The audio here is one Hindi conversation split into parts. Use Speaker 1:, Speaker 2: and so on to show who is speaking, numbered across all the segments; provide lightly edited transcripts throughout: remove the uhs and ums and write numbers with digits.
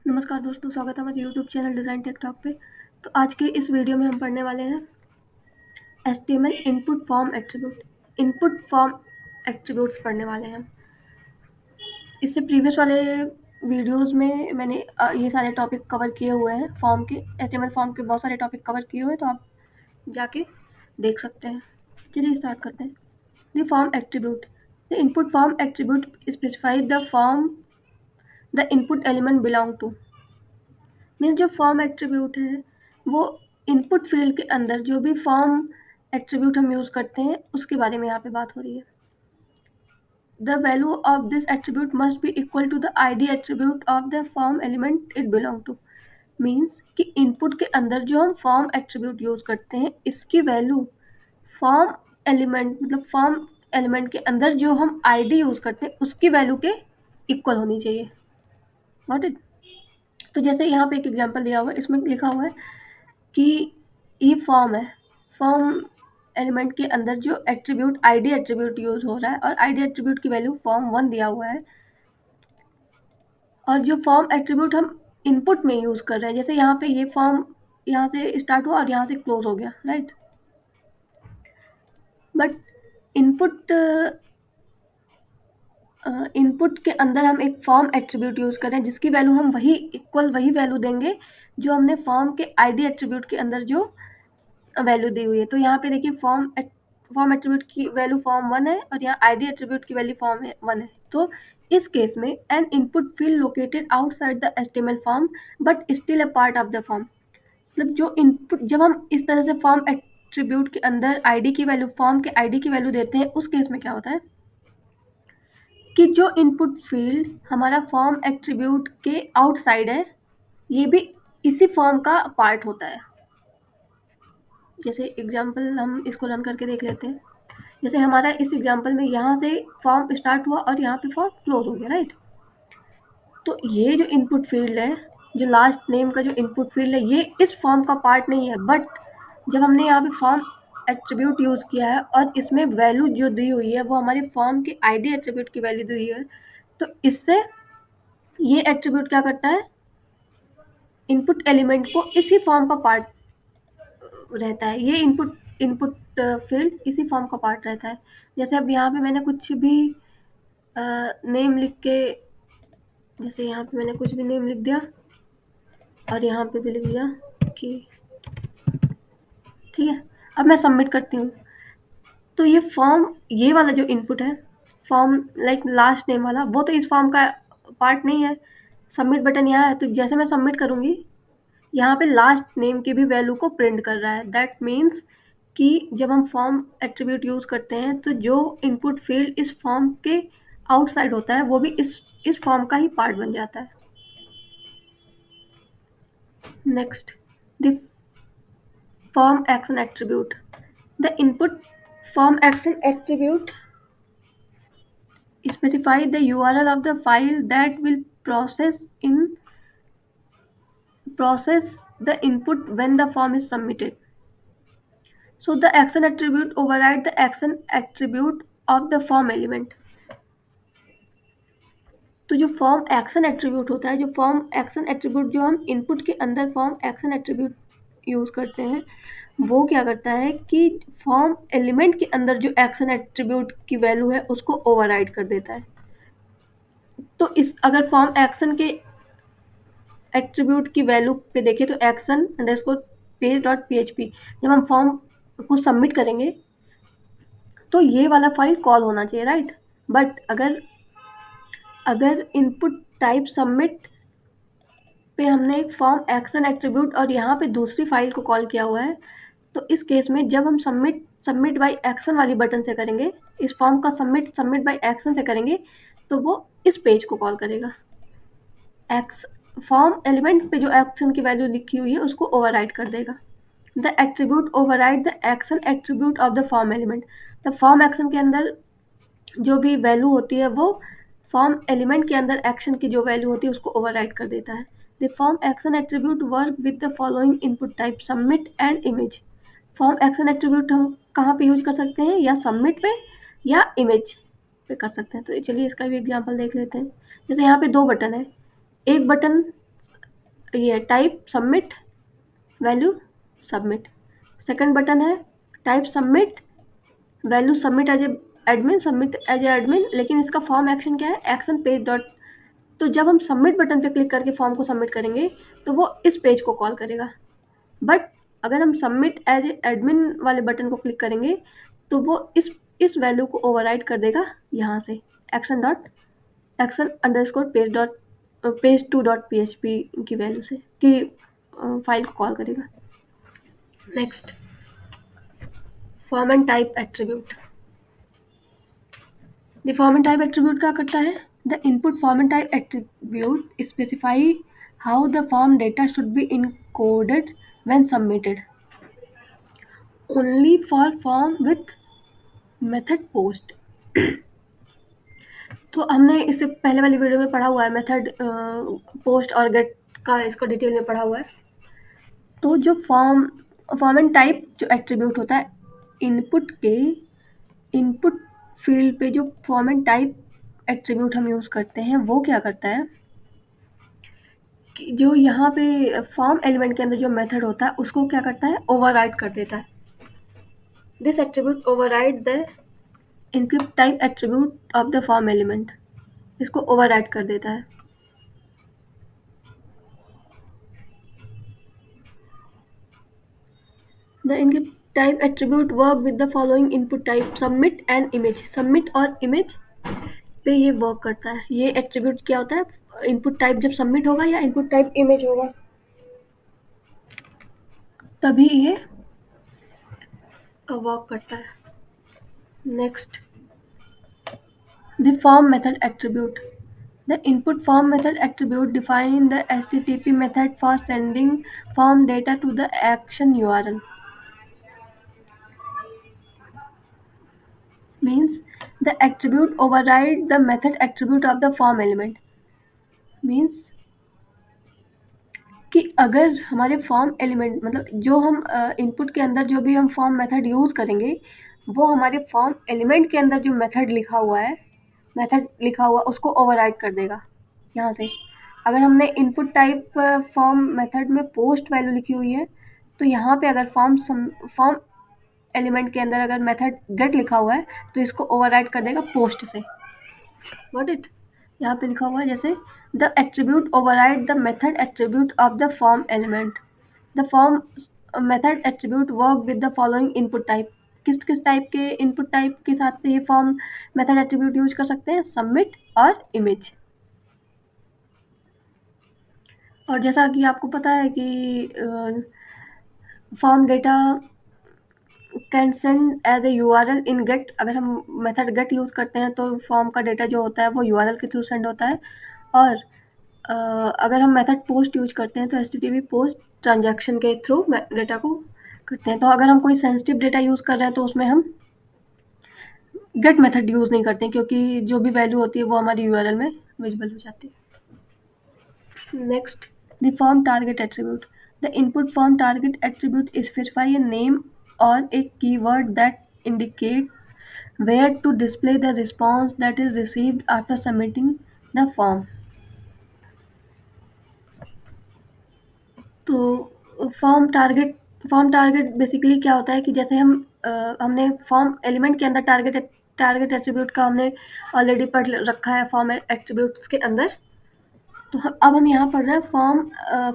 Speaker 1: नमस्कार दोस्तों, स्वागत है हमारे YouTube channel Design Tech Talk पे। तो आज के इस वीडियो में हम पढ़ने वाले हैं HTML input form attribute. Input form attributes पढ़ने वाले हैं। इससे प्रीवियस वाले वीडियोस में मैंने ये सारे टॉपिक कवर किए हुए हैं। फॉर्म के HTML फॉर्म के बहुत सारे टॉपिक कवर किए हुए हैं, तो आप जाके देख सकते हैं। चलिए स्टार्ट करते हैं। The form attribute. The input form attribute specify the form the input element belong to. Means जो फॉर्म एट्रीब्यूट है वो इनपुट फील्ड के अंदर जो भी फॉर्म एट्रीब्यूट हम यूज़ करते हैं उसके बारे में यहाँ पे बात हो रही है। The value of this attribute must be equal to the ID attribute of the form element it belong to. Means कि इनपुट के अंदर जो हम फॉर्म एट्रीब्यूट यूज़ करते हैं इसकी वैल्यू फॉर्म एलिमेंट मतलब फॉर्म एलिमेंट के अंदर जो हम आईडी यूज़ करते हैं उसकी वैल्यू के इक्वल होनी चाहिए। Got it? तो जैसे यहाँ पे एक एग्जांपल दिया हुआ है, इसमें लिखा हुआ है कि ये फॉर्म है। फॉर्म एलिमेंट के अंदर जो एट्रीब्यूट आईडी एट्रीब्यूट यूज हो रहा है और आईडी एट्रीब्यूट की वैल्यू फॉर्म 1 दिया हुआ है, और जो फॉर्म एट्रीब्यूट हम इनपुट में यूज कर रहे हैं, जैसे यहाँ पे ये फॉर्म यहाँ से स्टार्ट हुआ और यहाँ से क्लोज हो गया, राइट। बट इनपुट इनपुट के अंदर हम एक फॉर्म एट्रीब्यूट यूज कर रहे हैं जिसकी वैल्यू हम वही वैल्यू देंगे जो हमने फॉर्म के आईडी एट्रीब्यूट के अंदर जो वैल्यू दी हुई है। तो यहाँ पे देखिए फॉर्म एट्रीब्यूट की वैल्यू फॉर्म 1 है और यहाँ आईडी एट्रीब्यूट की वैल्यू फॉर्म 1 है। तो इस केस में N input field located outside the HTML form but still a part of the form. मतलब जो इनपुट जब हम इस तरह से फॉर्म एट्रीब्यूट के अंदर आईडी की वैल्यू फॉर्म के आईडी की वैल्यू देते हैं, उस केस में क्या होता है कि जो इनपुट फील्ड हमारा फॉर्म एट्रीब्यूट के आउटसाइड है ये भी इसी फॉर्म का पार्ट होता है। जैसे एग्जाम्पल हम इसको रन करके देख लेते हैं। जैसे हमारा इस एग्जाम्पल में यहाँ से फॉर्म स्टार्ट हुआ और यहाँ पे फॉर्म क्लोज हो गया, राइट। तो ये जो इनपुट फील्ड है, जो लास्ट नेम का जो इनपुट फील्ड है, ये इस फॉर्म का पार्ट नहीं है। बट जब हमने यहाँ पे फॉर्म एट्रीब्यूट यूज़ किया है और इसमें वैल्यू जो दी हुई है वो हमारे फॉर्म के आईडी एट्रीब्यूट की वैल्यू दी हुई है, तो इससे ये एट्रीब्यूट क्या करता है, इनपुट एलिमेंट को इसी फॉर्म का पार्ट रहता है। ये इनपुट इनपुट फील्ड इसी फॉर्म का पार्ट रहता है। जैसे अब यहाँ पे मैंने कुछ भी नेम लिख के, जैसे यहाँ पे मैंने कुछ भी नेम लिख दिया और यहाँ पे भी लिख दिया कि ठीक है। अब मैं सबमिट करती हूँ तो ये फॉर्म, ये वाला जो इनपुट है फॉर्म लाइक लास्ट नेम वाला, वो तो इस फॉर्म का पार्ट नहीं है। सबमिट बटन यहाँ है, तो जैसे मैं सबमिट करूँगी यहाँ पे लास्ट नेम की भी वैल्यू को प्रिंट कर रहा है। दैट मीन्स कि जब हम फॉर्म एट्रीब्यूट यूज़ करते हैं तो जो इनपुट फील्ड इस फॉर्म के आउटसाइड होता है वो भी इस फॉर्म का ही पार्ट बन जाता है। Next, the form action attribute. The input form action attribute specify the URL of the file that will process the input when the form is submitted. So the action attribute override the action attribute of the form element. तो जो फॉर्म एक्शन एट्रीब्यूट होता है, जो फॉर्म एक्शन एट्रीब्यूट जो हम इनपुट के अंदर फॉर्म एक्शन एट्रीब्यूट यूज़ करते हैं, वो क्या करता है कि फॉर्म एलिमेंट के अंदर जो एक्शन एट्रीब्यूट की वैल्यू है उसको ओवरराइड कर देता है। तो इस अगर फॉर्म एक्शन के एट्रीब्यूट की वैल्यू पे देखें तो एक्शन अंडरस्कोर page.php, जब हम फॉर्म को सबमिट करेंगे तो ये वाला फाइल कॉल होना चाहिए, राइट। बट अगर इनपुट टाइप सबमिट पे हमने एक फॉर्म एक्शन एट्रीब्यूट और यहाँ पे दूसरी फाइल को कॉल किया हुआ है, तो इस केस में जब हम सबमिट बाय एक्शन वाली बटन से करेंगे, इस फॉर्म का सबमिट बाय एक्शन से करेंगे, तो वो इस पेज को कॉल करेगा। फॉर्म एलिमेंट पे जो एक्शन की वैल्यू लिखी हुई है उसको ओवरराइड कर देगा। The attribute override the action attribute of the form element. The form action के अंदर जो भी वैल्यू होती है वो फॉर्म एलिमेंट के अंदर एक्शन की जो वैल्यू होती है उसको ओवरराइड कर देता है। The form action attribute work with the following input type submit and image. Form action attribute हम कहाँ पे यूज कर सकते हैं, या सबमिट पे या इमेज पे कर सकते हैं। तो चलिए इसका भी एग्जांपल देख लेते हैं। जैसे यहाँ पे 2 बटन है, एक बटन ये type submit value submit. Second button है type submit value submit as a admin, submit as a admin, लेकिन इसका फॉर्म एक्शन क्या है, एक्शन पेज डॉट। तो जब हम सबमिट बटन पे क्लिक करके फॉर्म को सबमिट करेंगे तो वो इस पेज को कॉल करेगा। बट अगर हम सबमिट एज ए एडमिन वाले बटन को क्लिक करेंगे तो वो इस वैल्यू को ओवरराइड कर देगा यहाँ से action underscore page to dot PHP की वैल्यू से कि फाइल को कॉल करेगा। Next, form and type attribute. The form and type attribute क्या करता है, the input form and type attribute specify how the form data should be encoded when submitted only for form with method post. तो हमने इससे पहले वाली वीडियो में पढ़ा हुआ है मेथड पोस्ट और गेट का, इसको डिटेल में पढ़ा हुआ है। तो जो फॉर्म एंड टाइप जो एट्रीब्यूट होता है, इनपुट फील्ड पे जो फॉर्म एंड टाइप एट्रीब्यूट हम यूज़ करते हैं वो क्या करता है कि जो यहाँ पे फॉर्म एलिमेंट के अंदर जो मेथड होता है उसको क्या करता है, ओवरराइड कर देता है। This attribute override the input type attribute of the form element, इसको ओवरराइड कर देता है। The input type attribute work with the following input type submit and image। submit और image पे ये वर्क करता है। ये एट्रीब्यूट क्या होता है, इनपुट टाइप जब सबमिट होगा या इनपुट टाइप इमेज होगा तभी ये वर्क करता है। Next, the form method attribute. The input form method attribute define the HTTP method for sending form data to the action URL। Means the attribute override the method attribute of the form element। Means कि अगर हमारे फॉर्म एलिमेंट मतलब जो हम इनपुट के अंदर जो भी हम फॉर्म मेथड यूज़ करेंगे वो हमारे फॉर्म एलिमेंट के अंदर जो मेथड लिखा हुआ उसको ओवरराइड कर देगा यहाँ से। अगर हमने इनपुट टाइप फॉर्म मेथड में पोस्ट वैल्यू लिखी हुई है तो यहाँ पे अगर फॉर्म एलिमेंट के अंदर अगर मेथड गेट लिखा हुआ है तो इसको ओवरराइड कर देगा पोस्ट से। Got it. यहाँ पे लिखा हुआ है जैसे the attribute override the method attribute of the form element. The form method attribute work with the following input type. किस किस टाइप के इनपुट टाइप के साथ ये फॉर्म मेथड एट्रीब्यूट यूज कर सकते हैं, सबमिट और इमेज। और जैसा कि आपको पता है कि form data can send as a URL in get. अगर हम मेथड गेट यूज़ करते हैं तो फॉर्म का डेटा जो होता है वो URL के थ्रू सेंड होता है। और अगर हम मेथड पोस्ट यूज करते हैं तो HTTP पोस्ट ट्रांजैक्शन के थ्रू डेटा को करते हैं। तो अगर हम कोई सेंसिटिव डेटा यूज़ कर रहे हैं तो उसमें हम गेट मेथड यूज़ नहीं करते क्योंकि जो भी वैल्यू होती है वो हमारी URL में विजिबल हो जाती है। Next, the form target attribute. The input form target attribute specify a name और a keyword that indicates where to display the response that is received after submitting the form। तो फॉर्म टारगेट बेसिकली क्या होता है कि जैसे हमने फॉर्म एलिमेंट के अंदर टारगेट एट्रीब्यूट का हमने ऑलरेडी पढ़ रखा है फॉर्म एट्रीब्यूट्स के अंदर। तो अब हम यहाँ पढ़ रहे हैं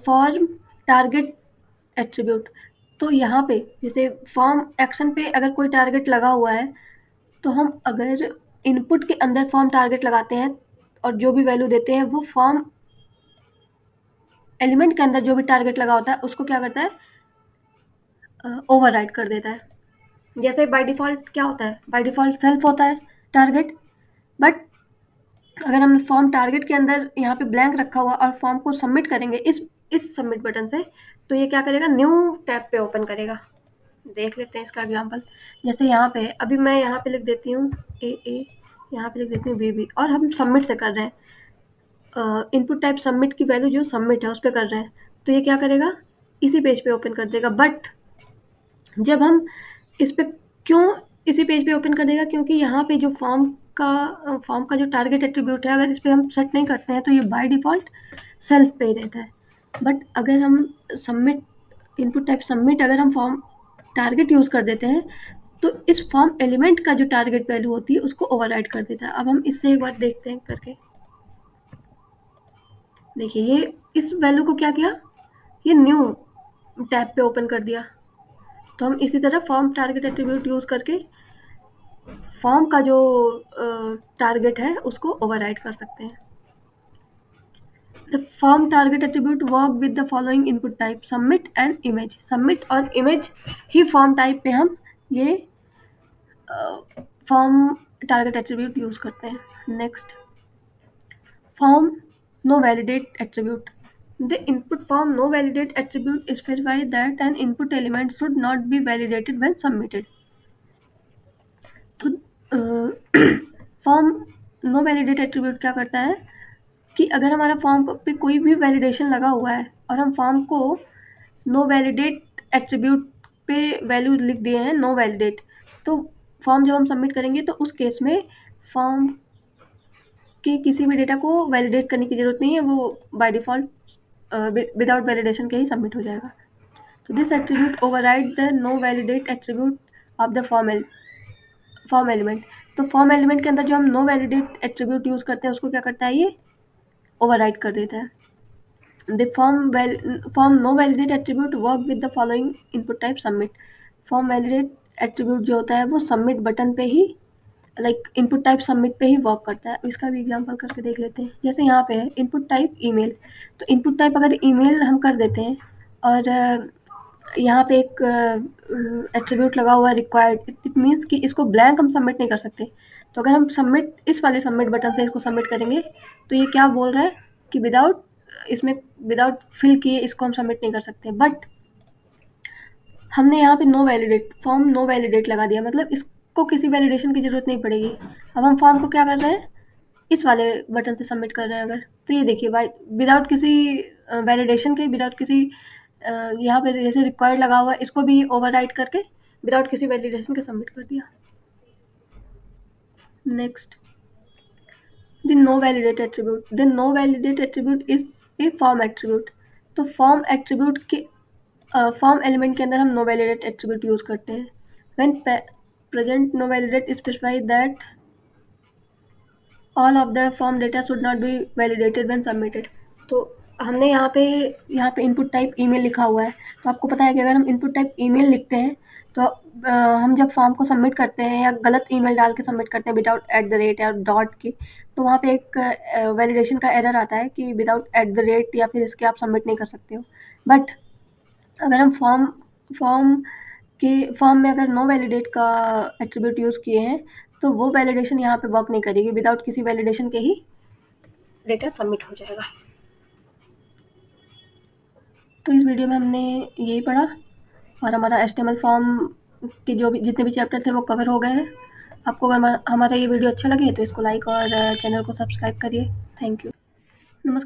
Speaker 1: फॉर्म टारगेट एट्रीब्यूट। तो यहाँ पे जैसे फॉर्म एक्शन पे अगर कोई टारगेट लगा हुआ है तो हम अगर इनपुट के अंदर फॉर्म टारगेट लगाते हैं और जो भी वैल्यू देते हैं वो फॉर्म एलिमेंट के अंदर जो भी टारगेट लगा होता है उसको क्या करता है, ओवरराइड कर देता है। जैसे बाय डिफ़ॉल्ट क्या होता है, बाय डिफ़ॉल्ट सेल्फ होता है टारगेट। बट अगर हमने फॉर्म टारगेट के अंदर यहाँ पे ब्लैंक रखा हुआ और फॉर्म को सबमिट करेंगे इस सबमिट बटन से तो ये क्या करेगा, न्यू टैब पे ओपन करेगा। देख लेते हैं इसका एग्जांपल। जैसे यहाँ पे अभी मैं यहाँ पे लिख देती हूँ ए, यहाँ पे लिख देती हूँ बी और हम सबमिट से कर रहे हैं। इनपुट टाइप सबमिट की वैल्यू जो सबमिट है उस पर कर रहे हैं तो ये क्या करेगा, इसी पेज पे ओपन कर देगा। बट जब हम इस पे क्यों इसी पेज पे ओपन कर देगा, क्योंकि यहाँ पे जो फॉर्म का जो टारगेट एट्रीब्यूट है अगर इस पर हम सेट नहीं करते हैं तो ये बाय डिफ़ॉल्ट सेल्फ पे ही रहता है। बट अगर हम सबमिट इनपुट टाइप सबमिट अगर हम फॉर्म टारगेट यूज़ कर देते हैं तो इस फॉर्म एलिमेंट का जो टारगेट वैल्यू होती है उसको ओवरराइड कर देता है। अब हम इससे एक बार देखते हैं करके। देखिए ये इस वैल्यू को क्या किया, ये न्यू टैब पे ओपन कर दिया। तो हम इसी तरह फॉर्म टारगेट एट्रीब्यूट यूज़ करके फॉर्म का जो टारगेट है उसको ओवरराइड कर सकते हैं। The form target attribute work with the following input type submit and image. Submit और इमेज ही फॉर्म टाइप पे हम ये फॉर्म टारगेट एट्रीब्यूट यूज़ करते हैं। Next, form no validate attribute. The input form no validate attribute specifies that an input element should not be validated when submitted. तो फॉर्म नो वैलिडेट एट्रीब्यूट क्या करता है कि अगर हमारा फॉर्म पे कोई भी वैलिडेशन लगा हुआ है और हम फॉर्म को नो वैलिडेट एट्रीब्यूट पे वैल्यू लिख दिए हैं नो वैलिडेट, तो फॉर्म जब हम सबमिट करेंगे तो उस केस में फॉर्म कि किसी भी डेटा को वैलिडेट करने की ज़रूरत नहीं है, वो बाय डिफ़ॉल्ट विदाउट वैलिडेशन के ही सबमिट हो जाएगा। तो this attribute override the no validate attribute of the form element. तो फॉर्म एलिमेंट के अंदर जो हम नो वैलिडेट एट्रीब्यूट यूज़ करते हैं उसको क्या करता है, ये ओवरराइड कर देता है। The form no validate attribute work with the following input type submit. Form validate attribute जो होता है वो सबमिट बटन पे ही इनपुट टाइप सबमिट पे ही वर्क करता है। इसका भी एग्जांपल करके देख लेते हैं। जैसे यहाँ पे है इनपुट टाइप ईमेल, तो इनपुट टाइप अगर ईमेल हम कर देते हैं और यहाँ पे एक एट्रीब्यूट लगा हुआ है रिक्वायर्ड, इट मीन्स कि इसको ब्लैंक हम सबमिट नहीं कर सकते। तो अगर हम सबमिट इस वाले सबमिट बटन से इसको सबमिट करेंगे तो ये क्या बोल रहा है कि विदाउट फिल किए इसको हम सबमिट नहीं कर सकते। बट हमने यहाँ पे फॉर्म नो वैलिडेट लगा दिया, मतलब इसको किसी वैलिडेशन की ज़रूरत नहीं पड़ेगी। अब हम फॉर्म को क्या कर रहे हैं, इस वाले बटन से सबमिट कर रहे हैं अगर, तो ये देखिए विदाउट किसी वैलिडेशन के, विदाउट किसी यहाँ पे जैसे रिक्वायर्ड लगा हुआ है इसको भी ओवरराइड करके विदाउट किसी वैलिडेशन के सबमिट कर दिया। Next, the no validate attribute. The no validate attribute is a form attribute. तो फॉर्म एट्रीब्यूट के फॉर्म एलिमेंट के अंदर हम नो वैलिडेट एट्रीब्यूट यूज़ करते हैं। When present no validate specify that all of the form data should not be validated when submitted. तो हमने यहाँ पे इनपुट टाइप ईमेल लिखा हुआ है, तो आपको पता है कि अगर हम इनपुट टाइप ईमेल लिखते हैं तो हम जब फॉर्म को सबमिट करते हैं या गलत ईमेल डाल के सबमिट करते हैं विदाउट @ या डॉट के, तो वहाँ पे एक वैलिडेशन का एरर आता है कि विदाउट @ या फिर इसके आप सबमिट नहीं कर सकते हो। बट अगर हम फॉर्म में अगर नो वैलिडेट का एट्रीब्यूट यूज़ किए हैं तो वो वैलिडेशन यहाँ पे वर्क नहीं करेगी, विदाउट किसी वैलिडेशन के ही डेटा सबमिट हो जाएगा। तो इस वीडियो में हमने यही पढ़ा और हमारा HTML फॉर्म के जो भी जितने भी चैप्टर थे वो कवर हो गए हैं। आपको अगर हमारा ये वीडियो अच्छा लगे तो इसको लाइक और चैनल को सब्सक्राइब करिए। Thank you.